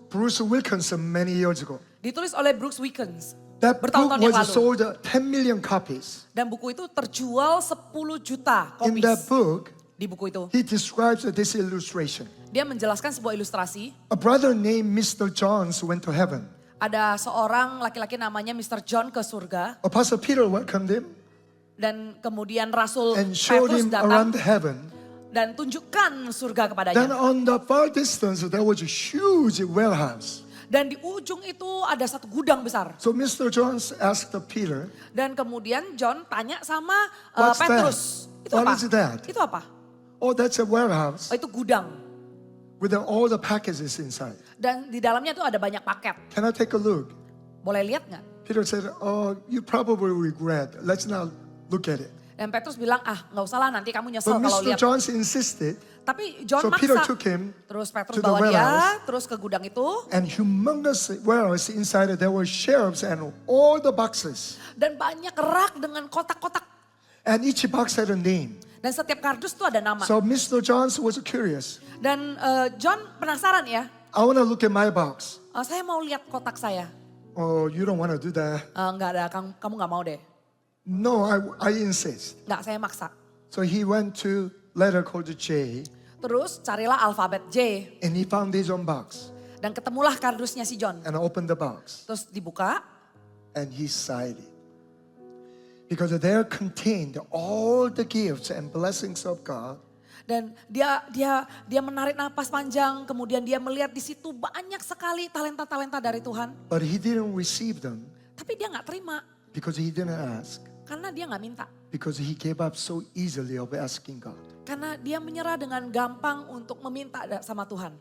Bruce Wilkinson many years ago. Ditulis oleh Brooks Wickens. That book Bertahun-tahun yang was lalu. sold 10 million copies. Dan buku itu terjual 10 juta In that kopis. book, Di buku itu. he describes this illustration. Dia menjelaskan sebuah ilustrasi. A brother named Mr. Johns went to heaven. Ada seorang laki-laki namanya Mr. John ke surga. Apostle Peter welcomed him Dan kemudian Rasul and showed Petrus him datang around heaven. dan tunjukkan surga Then kepadanya. on the far distance, there was a huge warehouse. Dan di ujung itu ada satu gudang besar. So Mr. Johns asked Peter, Dan kemudian John tanya sama What's Petrus. that? Itu What apa? is that? Itu apa? oh, that's a warehouse Oh, itu gudang. with all the packages inside. Dan di dalamnya itu ada banyak paket. Can I take a look? Boleh lihat nggak? Peter said, oh, you probably regret. Let's not look at it. Dan Petrus bilang, nggak usah lah, nanti kamu nyesel But kalau Mr. lihat. Johns insisted, Tapi John so Peter maksa. took him Terus Petrus to the bawa dia, warehouse. terus ke gudang itu. and humongous warehouse inside it. There were shelves and all the boxes. Dan banyak rak dengan kotak-kotak. And each box had a name. Dan setiap kardus itu ada nama. So Mr. Johns was curious. Dan John penasaran ya. I want to look at my box. Saya mau lihat kotak saya. Oh, you don't want to do that. Enggak ada, kamu nggak mau deh. No, I insist. Enggak, saya maksa. So he went to letter called J Terus carilah alfabet J. and he found his own box Dan ketemulah kardusnya si John. and opened the box Terus dibuka. and he sighed it. Because there contained all the gifts and blessings of God. Dan dia menarik napas panjang. Kemudian dia melihat di situ banyak sekali talenta-talenta dari Tuhan. But he didn't receive them Tapi dia nggak terima. because he didn't ask. Karena dia nggak minta. Because he gave up so easily of asking God. Karena dia menyerah dengan gampang untuk meminta sama Tuhan.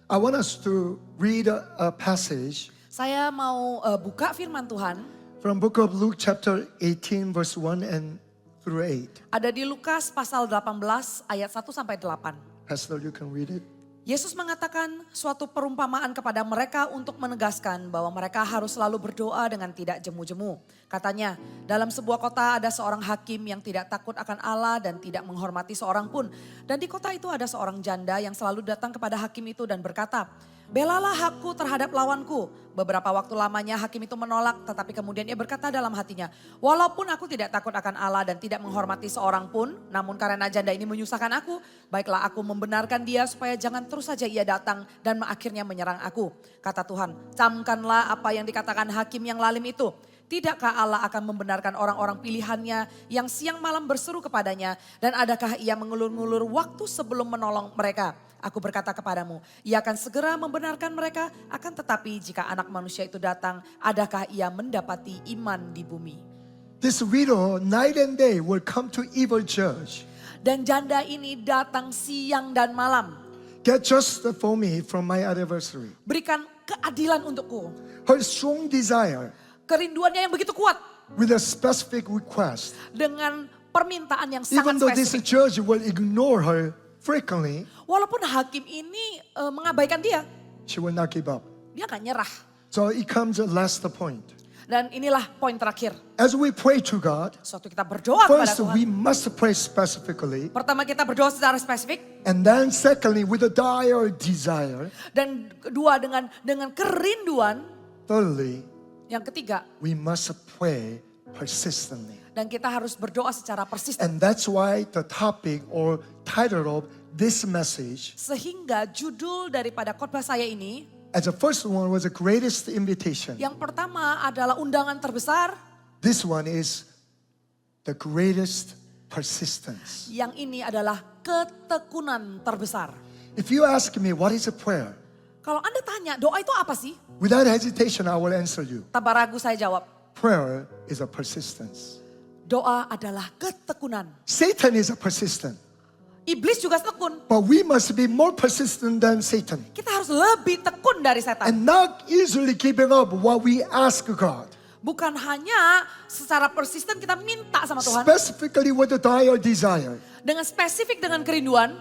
I want us to read a passage Saya mau buka firman Tuhan. from book of Luke chapter 18 verse 1 and through 8. Ada di Lukas pasal 18 ayat 1 sampai 8. Pastor, you can read it. Yesus mengatakan suatu perumpamaan kepada mereka untuk menegaskan bahwa mereka harus selalu berdoa dengan tidak jemu-jemu. Katanya, dalam sebuah kota ada seorang hakim yang tidak takut akan Allah dan tidak menghormati seorang pun. Dan di kota itu ada seorang janda yang selalu datang kepada hakim itu dan berkata, belalah hakku terhadap lawanku. Beberapa waktu lamanya hakim itu menolak, tetapi kemudian ia berkata dalam hatinya, walaupun aku tidak takut akan Allah dan tidak menghormati seorang pun, namun karena janda ini menyusahkan aku, baiklah aku membenarkan dia supaya jangan terus saja ia datang dan akhirnya menyerang aku. Kata Tuhan, camkanlah apa yang dikatakan hakim yang lalim itu. Tidakkah Allah akan membenarkan orang-orang pilihannya yang siang malam berseru kepadanya, dan adakah ia mengulur-ngulur waktu sebelum menolong mereka? Aku berkata kepadamu, ia akan segera membenarkan mereka, akan tetapi jika anak manusia itu datang, adakah ia mendapati iman di bumi? This widow night and day will come to evil judge. Dan janda ini datang siang dan malam. Get justice for me from my adversary. Berikan keadilan untukku. Her strong desire Kerinduannya yang begitu kuat. with a specific request. Dengan permintaan yang Even sangat though this spesifik. judge will ignore her frequently, Walaupun hakim ini mengabaikan dia. she will not give up. Dia akan nyerah. So it comes the last point. Dan inilah poin terakhir. As we pray to God, Suatu kita berdoa kepada first Tuhan. we must pray specifically. Pertama kita berdoa secara spesifik. And then secondly, with a dire desire. Dan kedua dengan kerinduan. Thirdly, Yang ketiga. we must pray persistently. Dan kita harus berdoa secara persisten. And that's why the topic or title of this message, Sehingga judul daripada khotbah saya ini. as the first one was the greatest invitation. Yang pertama adalah undangan terbesar. This one is the greatest persistence. Yang ini adalah ketekunan terbesar. If you ask me what is a prayer, Kalau Anda tanya doa itu apa sih? without hesitation I will answer you. Tanpa ragu saya jawab. Prayer is a persistence. Doa adalah ketekunan. Satan is a persistent, Iblis juga tekun. but we must be more persistent than Satan. Kita harus lebih tekun dari setan. And not easily giving up what we ask God. Bukan hanya secara persisten kita minta sama Tuhan. Specifically with a dire desire. Dengan spesifik dengan kerinduan.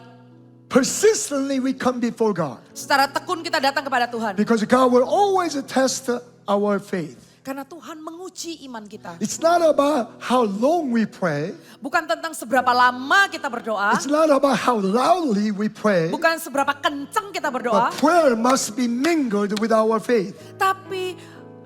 persistently we come before God. Secara tekun kita datang kepada Tuhan. Because God will always test our faith. Karena Tuhan menguji iman kita. It's not about how long we pray. Bukan tentang seberapa lama kita berdoa. It's not about how loudly we pray. Bukan seberapa kencang kita berdoa. But prayer must be mingled with our faith. Tapi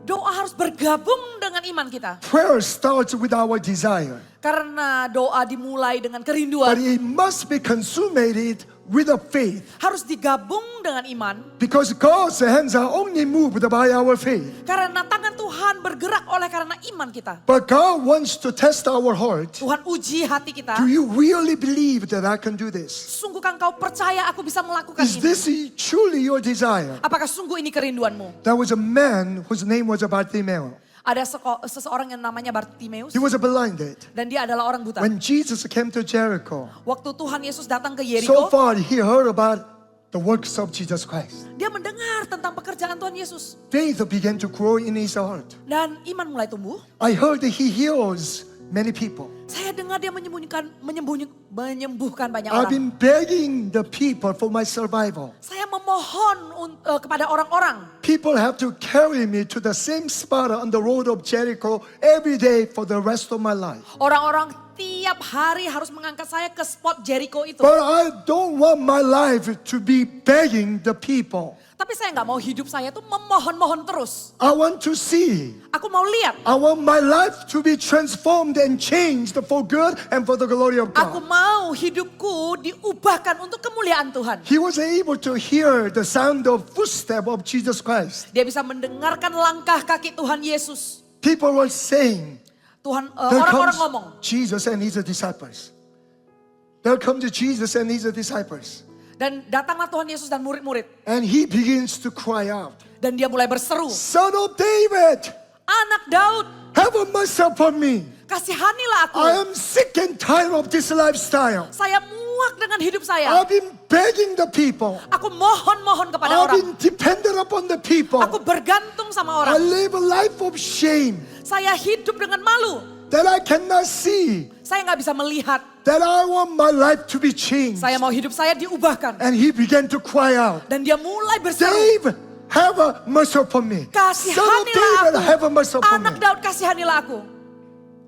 doa harus bergabung dengan iman kita. Prayer starts with our desire. Karena doa dimulai dengan But kerinduan. it must be consummated with a faith. Harus digabung dengan iman. Because God's hands are only moved by our faith. Karena tangan Tuhan bergerak oleh karena iman kita. But God wants to test our heart. Tuhan uji hati kita. Do you really believe that I can do this? Sungguhkah engkau percaya aku bisa melakukan Is ini? this truly your desire? Apakah sungguh ini kerinduanmu? There was a man whose name was Bartimaeus. Ada seseorang yang namanya Bartimeus. He was blinded. Dan dia adalah orang buta. When Jesus came to Jericho, Waktu Tuhan Yesus datang ke so Yeriko, far he heard about the works of Jesus Christ. dia mendengar tentang pekerjaan Tuhan Yesus. Faith began to grow in his heart. Dan iman mulai tumbuh. I heard that he heals many people. Saya dengar dia menyembuhkan banyak I've orang. been begging the people for my survival. Saya memohon kepada orang-orang. People have to carry me to the same spot on the road of Jericho every day for the rest of my life. Orang-orang tiap hari harus mengangkat saya ke spot Jericho itu. But I don't want my life to be begging the people. Tapi saya nggak mau hidup saya tuh memohon-mohon terus. I want to see. Aku mau lihat. I want my life to be transformed and changed for good and for the glory of Aku God. mau hidupku diubahkan untuk kemuliaan Tuhan. He was able to hear the sound of footsteps of Jesus Christ. Dia bisa mendengarkan langkah kaki Tuhan Yesus. People were saying, there Orang-orang comes ngomong. Jesus and his disciples. There comes Jesus and his disciples. Dan datanglah Tuhan Yesus dan murid-murid. And he begins to cry out, Dan dia mulai berseru. Son of David, Anak Daud, have mercy upon me. kasihanilah aku. I am sick and tired of this lifestyle. Saya muak dengan hidup saya. I've been begging the people. Aku mohon-mohon kepada I've orang. been dependent upon the people. Aku bergantung sama I orang. live a life of shame Saya hidup dengan malu. that I cannot see. Saya nggak bisa melihat. That I want my life to be changed. Saya mau hidup saya diubahkan. And he began to cry out, Dan dia mulai berseru. David, have mercy upon me. Son of Kasihanilah David, have aku. mercy upon Anak me. Daud, kasihanilah aku.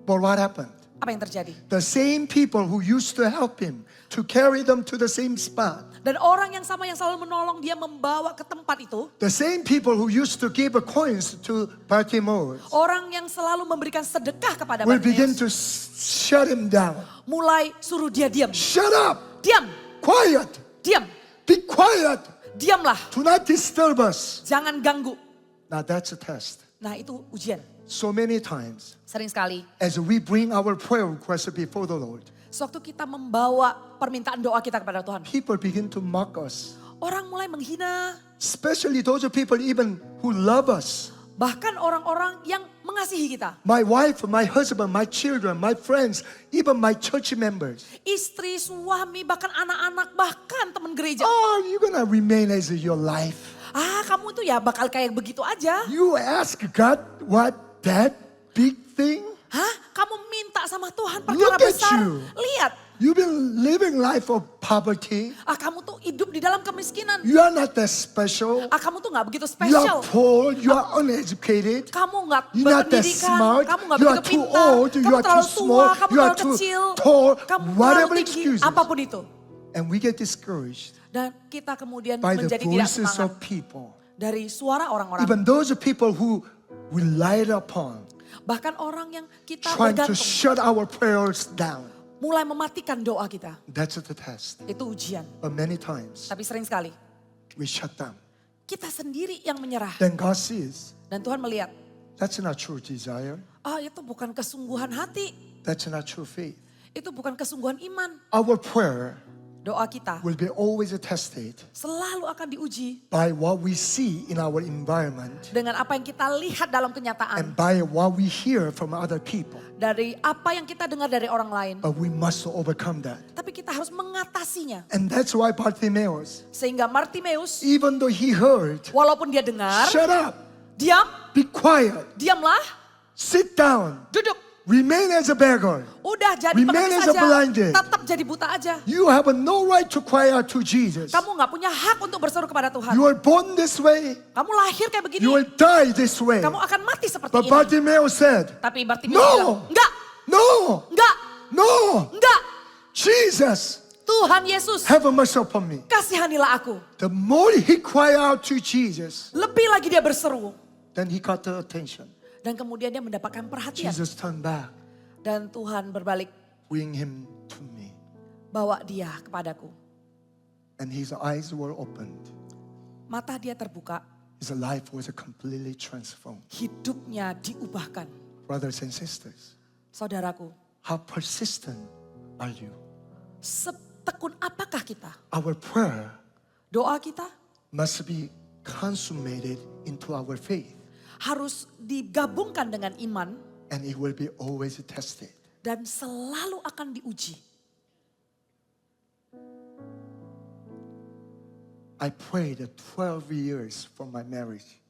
But what happened? Apa yang terjadi? The same people who used to help him to carry them to the same spot. Dan orang yang sama yang selalu menolong dia membawa ke tempat itu. The same people who used to give coins to Bartimaeus Orang yang selalu memberikan sedekah kepada will begin Bartimeus. to shut him down. Mulai suruh dia diam. Shut up! Diam, Quiet! diam, Be quiet! diamlah. Do not disturb us. Jangan ganggu. Now that's a test. Nah itu ujian. So many times, Sering sekali. as we bring our prayer requests before the Lord, Sewaktu kita membawa permintaan doa kita kepada Tuhan. people begin to mock us. Orang mulai menghina. Especially those people even who love us. Bahkan orang-orang yang mengasihi kita. My wife, my husband, my children, my friends, even my church members. Istri, suami, bahkan anak-anak, bahkan teman gereja. Oh, you're gonna remain as your life. Kamu tuh ya bakal kayak begitu aja. You ask God what that big thing? Kamu minta sama Tuhan perkara Look at besar. you. Lihat, You've been living life of poverty. kamu tuh hidup di dalam kemiskinan. You are not that special. Kamu tuh nggak begitu You are spesial. poor. You are uneducated. Kamu nggak You're not that berpendidikan. smart. Kamu nggak You begitu are too pintar. old. You Kamu are terlalu too tua. small. Kamu You are terlalu too kecil. tall. Kamu Whatever terlalu tinggi. excuses. Apapun itu. And we get discouraged Dan kita kemudian by the menjadi tidak voices semangat of people. dari suara orang-orang. Even those people who we relied upon, Bahkan orang yang kita trying to bergantung. shut our prayers down. Mulai mematikan doa kita. That's the test. Itu ujian. But many times Tapi sering sekali. we shut down. Kita sendiri yang menyerah. Then God sees Dan Tuhan melihat. that's not true desire. Itu bukan kesungguhan hati. That's not true faith. Itu bukan kesungguhan iman. Our prayer Doa kita will be always tested selalu akan diuji by what we see in our environment dengan apa yang kita lihat dalam kenyataan. and by what we hear from other people. Dari apa yang kita dengar dari orang lain. But we must overcome that. Tapi kita harus mengatasinya. And that's why Bartimaeus, Sehingga Bartimeus, even though he heard, walaupun dia dengar, shut up, diam, be quiet, diamlah, sit down, duduk. Remain as a beggar. Udah jadi Remain pengemis as a aja. blinded. Tetap jadi buta aja. You have no right to cry out to Jesus. Kamu nggak punya hak untuk berseru kepada Tuhan. You are born this way. Kamu lahir kayak begini. You will die this way. Kamu akan mati seperti But ini. Bartimaeus said, Tapi Bartimaeus No. bilang, enggak, No, enggak, no, enggak. Jesus, Tuhan Yesus, have mercy upon me. kasihanilah aku. The more he cried out to Jesus, Lebih lagi dia berseru. then he got the attention. Dan kemudian dia mendapatkan perhatian. Jesus turned back, Dan Tuhan berbalik, bring him to me. bawa dia kepadaku. And his eyes were opened. Mata dia terbuka, His life was completely transformed. hidupnya diubahkan. Brothers and sisters, Saudaraku, how persistent are you? setekun apakah kita? Our prayer Doa kita must be consummated into our faith, harus digabungkan dengan iman and it will be always tested. dan selalu akan diuji. I prayed 12 years for my marriage.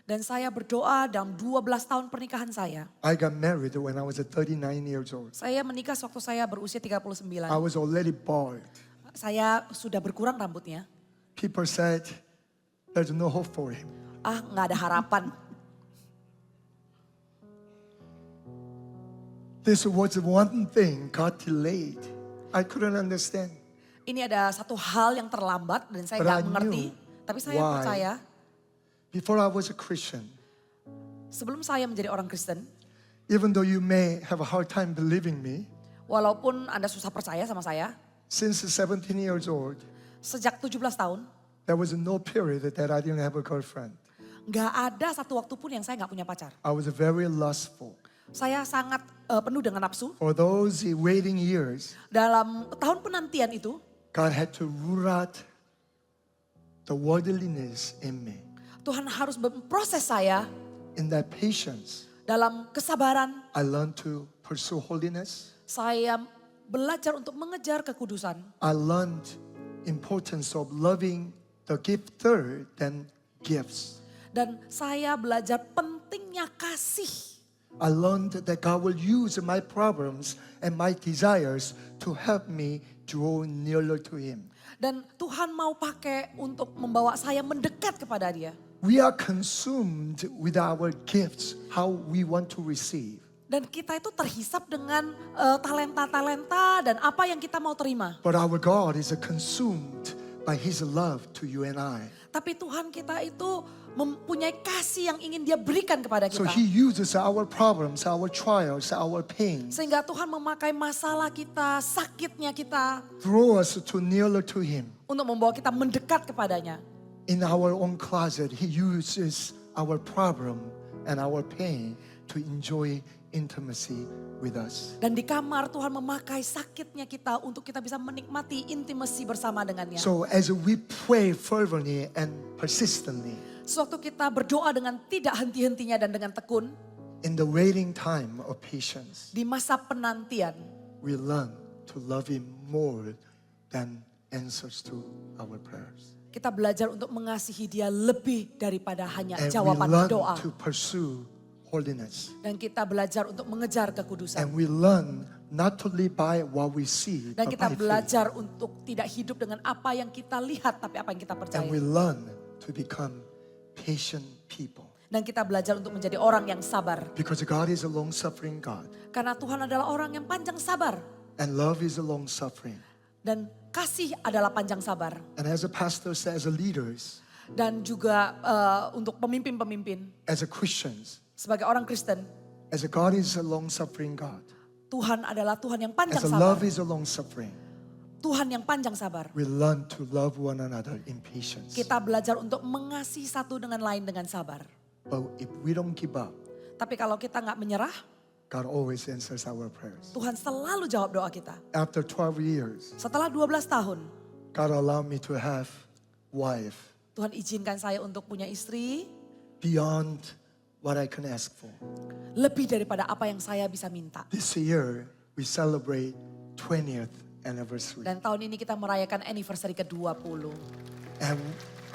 Dan saya berdoa dalam 12 tahun pernikahan saya. I got married when I was 39 years old. Saya menikah sewaktu saya berusia 39. I was already bald. Saya sudah berkurang rambutnya. People said, there's no hope for him. Nggak ada harapan. This was one thing God delayed. I couldn't understand. Ini ada satu hal yang terlambat dan saya But nggak I mengerti. knew Tapi saya why. percaya Before I was a Christian, sebelum saya menjadi orang Kristen, even though you may have a hard time believing me, walaupun Anda susah percaya sama saya, since 17 years old, sejak 17 tahun, there was no period that I didn't have a girlfriend. nggak ada satu waktu pun yang saya nggak punya pacar. I was very lustful. Saya sangat penuh dengan nafsu. For those waiting years, Dalam tahun penantian itu, God had to root out the worldliness in me. Tuhan harus memproses saya In that patience, dalam kesabaran. I learned to pursue holiness. Saya belajar untuk mengejar kekudusan. I learned importance of loving the gifter than gifts. Dan saya belajar pentingnya kasih. I learned that God will use my problems and my desires to help me draw nearer to Him. Dan Tuhan mau pakai untuk membawa saya mendekat kepada Dia. We are consumed with our gifts, how we want to receive. Dan kita itu terhisap dengan talenta-talenta dan apa yang kita mau terima. But our God is consumed by His love to you and I. Tapi Tuhan kita itu mempunyai kasih yang ingin Dia berikan kepada So kita. He uses our problems, our trials, our pains, Sehingga Tuhan memakai masalah kita, sakitnya kita draw us to nearer to Him. untuk membawa kita mendekat kepadanya. In our own closet, He uses our problem and our pain to enjoy intimacy with us. Dan di kamar Tuhan memakai sakitnya kita untuk kita bisa menikmati intimasi bersama dengannya. So as we pray fervently and persistently, Sewaktu kita berdoa dengan tidak henti-hentinya dan dengan tekun, in the waiting time of patience, di masa penantian, we learn to love Him more than answers to our prayers. kita belajar untuk mengasihi Dia lebih daripada hanya And we jawaban learn doa. to pursue holiness. Dan kita belajar untuk mengejar kekudusan. And we learn not to live by what we see, Dan but kita by faith. belajar untuk tidak hidup dengan apa yang kita lihat, tapi apa yang kita percaya. And we learn to become patient people. Dan kita belajar untuk menjadi orang yang sabar. Because God is a long-suffering God. Karena Tuhan adalah orang yang panjang sabar. And love is a long-suffering. Dan kasih adalah panjang sabar. And as a pastor, as a leaders, Dan juga untuk pemimpin-pemimpin, as a Christians, sebagai orang Kristen, as a God is a long-suffering God. Tuhan adalah Tuhan yang panjang As a sabar. love is a long-suffering. Tuhan yang panjang sabar. We learn to love one another in patience. Kita belajar untuk mengasihi satu dengan lain dengan sabar. But if we don't give up, Tapi kalau kita nggak menyerah, God always answers our prayers. Tuhan selalu jawab doa kita. After 12 years, Setelah 12 tahun, God allowed me to have wife Tuhan izinkan saya untuk punya istri beyond what I can ask for. lebih daripada apa yang saya bisa minta. This year, we celebrate 20th anniversary. Dan tahun ini kita merayakan anniversary ke-20. And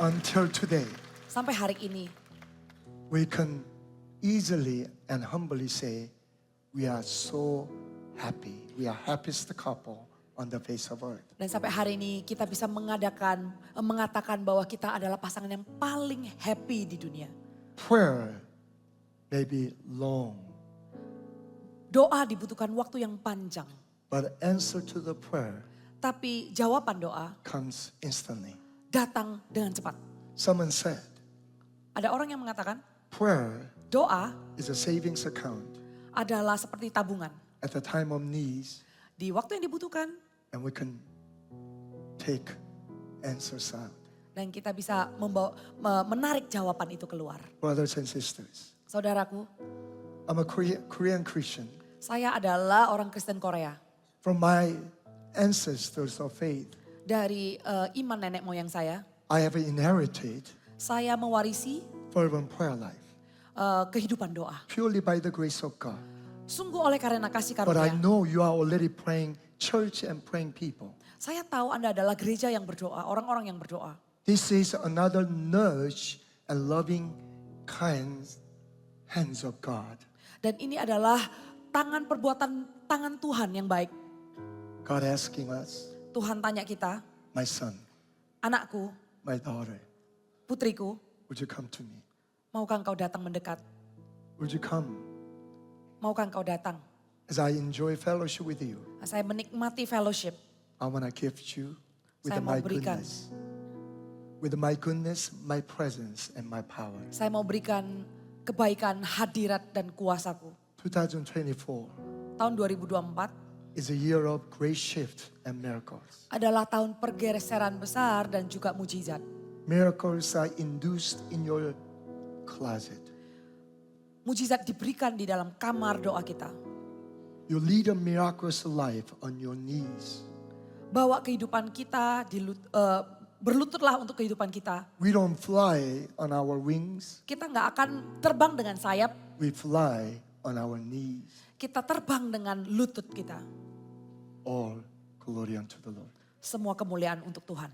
until today, Sampai hari ini, we can easily and humbly say, we are so happy. We are happiest couple on the face of earth. Dan sampai hari ini kita bisa mengatakan bahwa kita adalah pasangan yang paling happy di dunia. Prayer may be long, Doa dibutuhkan waktu yang panjang. but answer to the prayer Tapi jawaban doa comes instantly. datang dengan cepat. Someone said, Ada orang yang mengatakan prayer doa is a savings account adalah seperti tabungan. at the time of needs, Di waktu yang dibutuhkan and we can take answers out. dan kita bisa menarik jawaban itu keluar. Brothers and sisters, Saudaraku, I'm a Korean Christian. saya adalah orang Kristen Korea. From my ancestors of faith, Dari iman nenek moyang saya inherited saya mewarisi fervent prayer life kehidupan doa. purely by the grace of God. Sungguh oleh karena kasih But I karunia. know you are already praying church and praying people. Saya tahu Anda adalah gereja yang berdoa, orang-orang yang berdoa. This is another nudge and loving hands of God. Dan ini adalah tangan Tuhan yang baik. God asking us, Tuhan tanya kita, my son, anakku, my daughter, putriku, would you come to me? maukah engkau datang mendekat? Would you come Maukah engkau datang? as I enjoy fellowship with you? Saya menikmati fellowship. I want to gift you with Saya mau my berikan. goodness. With my goodness, my presence, and my power. Saya mau berikan kebaikan, hadirat, dan kuasaku. 2024 Tahun 2024 is a year of great shift and miracles. adalah tahun pergeseran besar dan juga mujizat. Miracles are induced in your closet. Mujizat diberikan di dalam kamar doa kita. You lead a miraculous life on your knees. Bawa kehidupan kita, berlututlah untuk kehidupan kita. We don't fly on our wings. Kita nggak akan terbang dengan sayap, We fly on our knees. kita terbang dengan lutut kita. All glory unto the Lord. Semua kemuliaan untuk Tuhan.